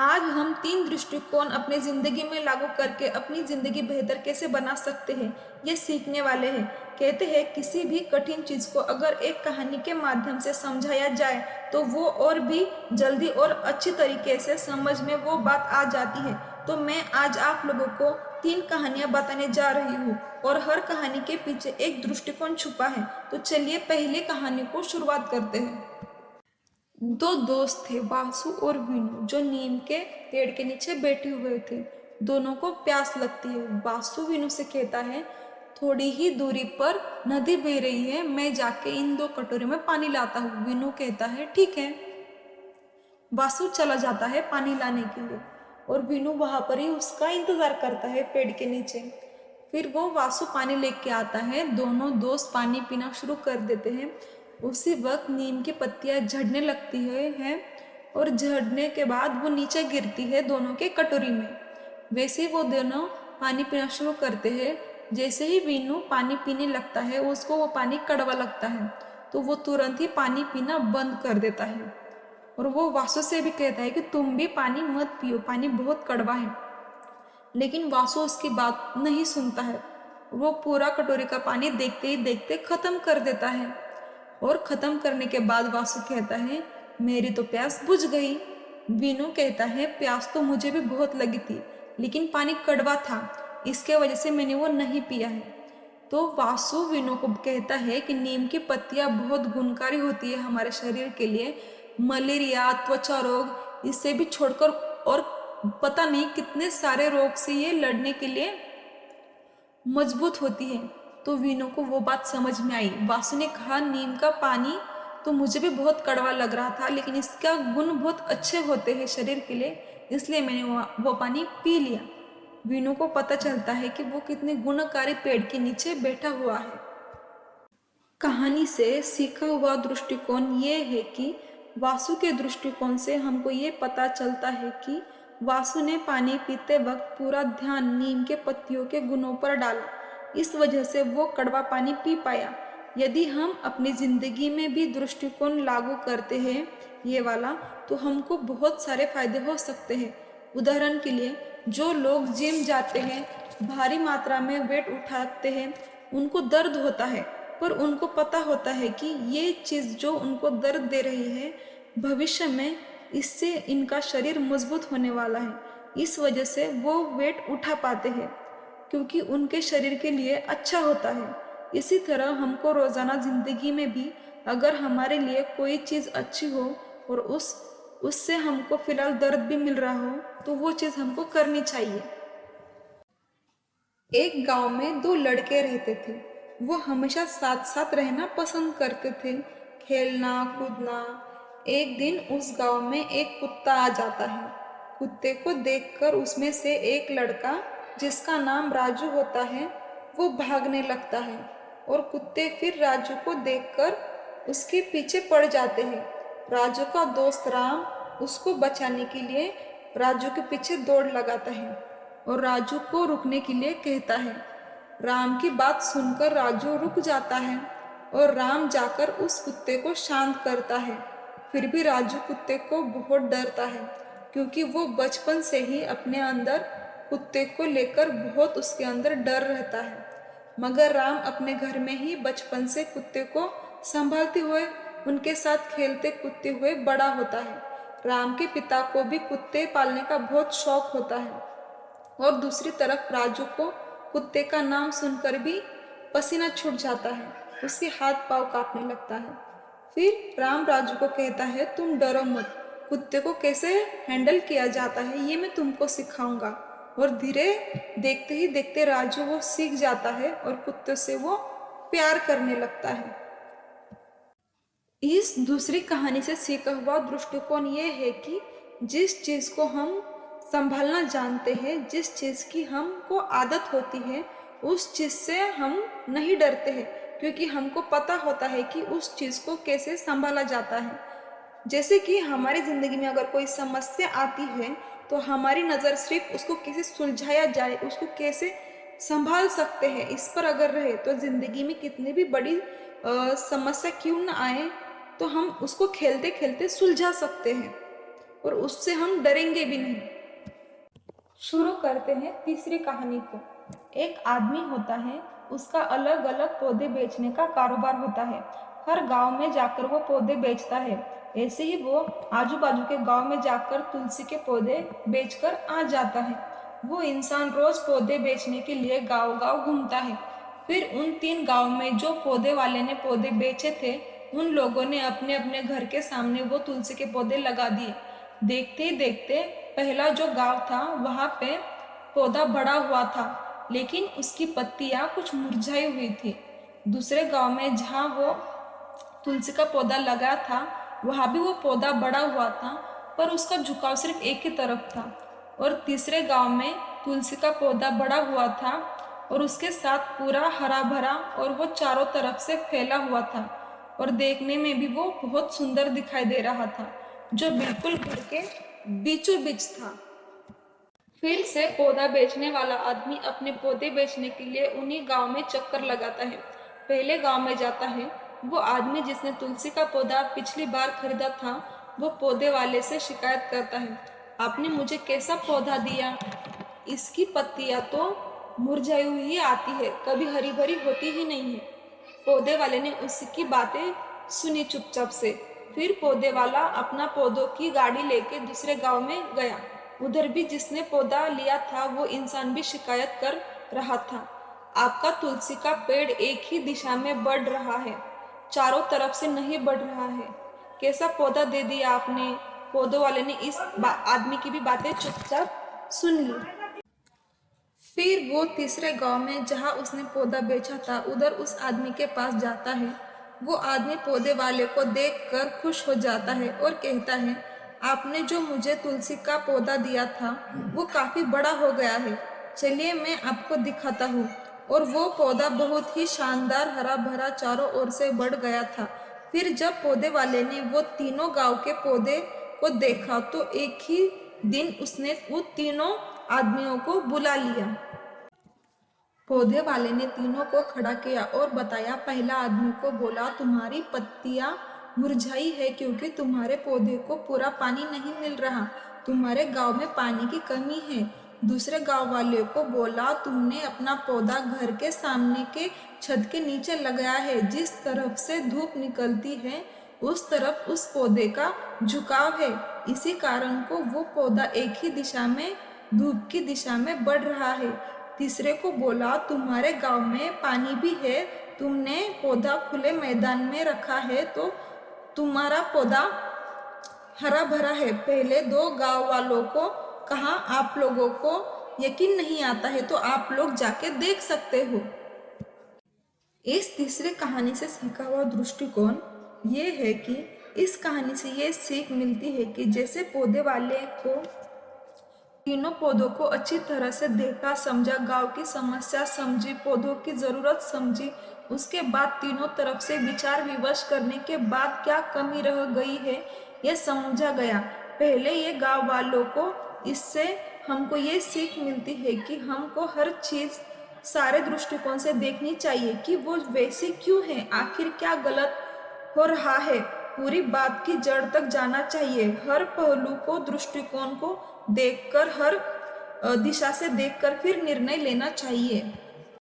आज हम 3 दृष्टिकोण अपनी ज़िंदगी में लागू करके अपनी ज़िंदगी बेहतर कैसे बना सकते हैं, ये सीखने वाले हैं। कहते हैं किसी भी कठिन चीज़ को अगर एक कहानी के माध्यम से समझाया जाए तो वो और भी जल्दी और अच्छी तरीके से समझ में वो बात आ जाती है। तो मैं आज आप लोगों को 3 कहानियाँ बताने जा रही हूँ और हर कहानी के पीछे एक दृष्टिकोण छुपा है। तो चलिए पहली कहानी को शुरुआत करते हैं। दो दोस्त थे, वासु और वीनू, जो नीम के पेड़ के नीचे बैठे हुए थे। दोनों को प्यास लगती है। वासु वीनू से कहता है, थोड़ी ही दूरी पर नदी बह रही है, मैं जाके इन 2 कटोरे में पानी लाता हूँ। वीनू कहता है, ठीक है। वासु चला जाता है पानी लाने के लिए और वीनू वहां पर ही उसका इंतजार करता है पेड़ के नीचे। फिर वो वासु पानी लेके आता है। दोनों दोस्त पानी पीना शुरू कर देते हैं। उसी वक्त नीम की पत्तियां झड़ने लगती है और झड़ने के बाद वो नीचे गिरती है दोनों के कटोरी में। वैसे ही वो दोनों पानी पीना शुरू करते हैं। जैसे ही वीनू पानी पीने लगता है उसको वो पानी कड़वा लगता है, तो वो तुरंत ही पानी पीना बंद कर देता है और वो वासु से भी कहता है कि तुम भी पानी मत पियो, पानी बहुत कड़वा है। लेकिन वासु उसकी बात नहीं सुनता है। वो पूरा कटोरी का पानी देखते ही देखते खत्म कर देता है और खत्म करने के बाद वासु कहता है, मेरी तो प्यास बुझ गई। वीनू कहता है, प्यास तो मुझे भी बहुत लगी थी, लेकिन पानी कड़वा था, इसके वजह से मैंने वो नहीं पिया है। तो वासु वीनू को कहता है कि नीम की पत्तियां बहुत गुणकारी होती है हमारे शरीर के लिए। मलेरिया, त्वचा रोग, इससे भी छोड़कर और पता नहीं कितने सारे रोग से ये लड़ने के लिए मजबूत होती है। तो वीनू को वो बात समझ में आई। वासु ने कहा, नीम का पानी तो मुझे भी बहुत कड़वा लग रहा था, लेकिन इसका गुण बहुत अच्छे होते हैं शरीर के लिए, इसलिए मैंने वो पानी पी लिया। वीनू को पता चलता है कि वो कितने गुणकारी पेड़ के नीचे बैठा हुआ है। कहानी से सीखा हुआ दृष्टिकोण ये है कि वासु के दृष्टिकोण से हमको ये पता चलता है कि वासु ने पानी पीते वक्त पूरा ध्यान नीम के पत्तियों के गुणों पर डाला, इस वजह से वो कड़वा पानी पी पाया। यदि हम अपनी जिंदगी में भी दृष्टिकोण लागू करते हैं ये वाला, तो हमको बहुत सारे फायदे हो सकते हैं। उदाहरण के लिए, जो लोग जिम जाते हैं, भारी मात्रा में वेट उठाते हैं, उनको दर्द होता है, पर उनको पता होता है कि ये चीज़ जो उनको दर्द दे रही है, भविष्य में इससे इनका शरीर मजबूत होने वाला है। इस वजह से वो वेट उठा पाते हैं, क्योंकि उनके शरीर के लिए अच्छा होता है। इसी तरह हमको रोज़ाना ज़िंदगी में भी अगर हमारे लिए कोई चीज़ अच्छी हो और उससे हमको फिलहाल दर्द भी मिल रहा हो, तो वो चीज़ हमको करनी चाहिए। एक गांव में 2 लड़के रहते थे। वो हमेशा साथ साथ रहना पसंद करते थे, खेलना कूदना। एक दिन उस गांव में एक कुत्ता आ जाता है। कुत्ते को देखकर उसमें से एक लड़का, जिसका नाम राजू होता है, वो भागने लगता है और कुत्ते फिर राजू को देखकर उसके पीछे पड़ जाते हैं। राजू का दोस्त राम उसको बचाने के लिए राजू के पीछे दौड़ लगाता है और राजू को रुकने के लिए कहता है। राम की बात सुनकर राजू रुक जाता है और राम जाकर उस कुत्ते को शांत करता है। फिर भी राजू कुत्ते को बहुत डरता है, क्योंकि वो बचपन से ही अपने अंदर कुत्ते को लेकर बहुत उसके अंदर डर रहता है। मगर राम अपने घर में ही बचपन से कुत्ते को संभालते हुए, उनके साथ खेलते कूदते हुए बड़ा होता है। राम के पिता को भी कुत्ते पालने का बहुत शौक होता है और दूसरी तरफ राजू को कुत्ते का नाम सुनकर भी पसीना छूट जाता है, उसके हाथ पांव कांपने लगता है। फिर राम राजू को कहता है, तुम डरो मत, कुत्ते को कैसे हैंडल किया जाता है ये मैं तुमको सिखाऊंगा। और धीरे देखते ही देखते राजू वो सीख जाता है और कुत्ते से वो प्यार करने लगता है। इस दूसरी कहानी से सीखा हुआ दृष्टिकोण ये है कि जिस चीज़ को हम संभालना जानते हैं, जिस चीज़ की हमको आदत होती है, उस चीज़ से हम नहीं डरते हैं, क्योंकि हमको पता होता है कि उस चीज़ को कैसे संभाला जाता है। जैसे कि हमारी ज़िंदगी में अगर कोई समस्या आती है, तो हमारी नज़र सिर्फ उसको कैसे सुलझाया जाए, उसको कैसे संभाल सकते हैं, इस पर अगर रहे, तो ज़िंदगी में कितनी भी बड़ी समस्या क्यों न आए, तो हम उसको खेलते खेलते सुलझा सकते हैं। और उससे हम डरेंगे भी नहीं। शुरू करते हैं तीसरी कहानी को। एक आदमी होता है, उसका अलग अलग पौधे बेचने का कारोबार होता है। हर गांव में जाकर वो पौधे बेचता है। ऐसे ही वो आजू बाजू के गांव में जाकर तुलसी के पौधे बेचकर आ जाता है। वो इंसान रोज पौधे बेचने के लिए गांव गांव घूमता है। फिर उन 3 गांव में जो पौधे वाले ने पौधे बेचे थे, उन लोगों ने अपने अपने घर के सामने वो तुलसी के पौधे लगा दिए। देखते ही देखते पहला जो गांव था वहां पे पौधा बड़ा हुआ था, लेकिन उसकी पत्तियां कुछ मुरझाई हुई थी। दूसरे गांव में जहां वो तुलसी का पौधा लगा था, वहां भी वो पौधा बड़ा हुआ था, पर उसका झुकाव सिर्फ एक ही तरफ था। और तीसरे गांव में तुलसी का पौधा बड़ा हुआ था और उसके साथ पूरा हरा भरा, और वो चारों तरफ से फैला हुआ था और देखने में भी वो बहुत सुंदर दिखाई दे रहा था, जो बिल्कुल घर के बीचों बीच था। फिर से पौधा बेचने वाला आदमी अपने पौधे बेचने के लिए उन्हीं गांव में चक्कर लगाता है। पहले गांव में जाता है। वो आदमी जिसने तुलसी का पौधा पिछली बार खरीदा था, वो पौधे वाले से शिकायत करता है, आपने मुझे कैसा पौधा दिया? इसकी पत्तियां तो मुरझाई हुई ही आती है, कभी हरी भरी होती ही नहीं है। पौधे वाले ने उसकी बातें सुनी चुपचाप से। फिर पौधे वाला अपना पौधों की गाड़ी लेके दूसरे गांव में गया। उधर भी जिसने पौधा लिया था वो इंसान भी शिकायत कर रहा था, आपका तुलसी का पेड़ एक ही दिशा में बढ़ रहा है, चारों तरफ से नहीं बढ़ रहा है, कैसा पौधा दे दिया आपने? पौधों वाले ने इस आदमी की भी बातें चुपचाप सुन ली। फिर वो तीसरे गांव में जहां उसने पौधा बेचा था, उधर उस आदमी के पास जाता है। वो आदमी पौधे वाले को देखकर खुश हो जाता है और कहता है, आपने जो मुझे तुलसी का पौधा दिया था वो काफी बड़ा हो गया है, चलिए मैं आपको दिखाता हूँ। और वो पौधा बहुत ही शानदार हरा भरा चारों ओर से बढ़ गया था। फिर जब पौधे वाले ने वो तीनों गांव के पौधे को देखा तो एक ही दिन उसने वो तीनों आदमियों को बुला लिया। पौधे वाले ने तीनों को खड़ा किया और बताया। पहला आदमी को बोला, तुम्हारी पत्तियां मुरझाई है क्योंकि तुम्हारे पौधे को पूरा पानी नहीं मिल रहा, तुम्हारे गांव में पानी की कमी है। दूसरे गांव वाले को बोला, तुमने अपना पौधा घर के सामने के छत के नीचे लगाया है, जिस तरफ से धूप निकलती है उस तरफ उस पौधे का झुकाव है, इसी कारण को वो पौधा एक ही दिशा में धूप की दिशा में बढ़ रहा है। तीसरे को बोला, तुम्हारे गांव में पानी भी है, तुमने पौधा खुले मैदान में रखा है तो तुम्हारा पौधा हरा भरा है। पहले 2 गांव वालों को कहा, आप लोगों को यकीन नहीं आता है तो आप लोग जाके देख सकते हो। इस तीसरी कहानी से सीखा हुआ दृष्टिकोण ये है कि इस कहानी से ये सीख मिलती है कि जैसे पौधे वाले को तीनों पौधों को अच्छी तरह से देखा समझा, गांव की समस्या समझी, पौधों की जरूरत समझी, उसके बाद तीनों तरफ से विचार विमर्श करने के बाद क्या कमी रह गई है यह समझा गया। पहले ये गांव वालों को इससे हमको ये सीख मिलती है कि हमको हर चीज सारे दृष्टिकोण से देखनी चाहिए कि वो वैसे क्यों है, आखिर क्या गलत हो रहा है, पूरी बात की जड़ तक जाना चाहिए। हर पहलू को दृष्टिकोण को देखकर, हर दिशा से देखकर फिर निर्णय लेना चाहिए।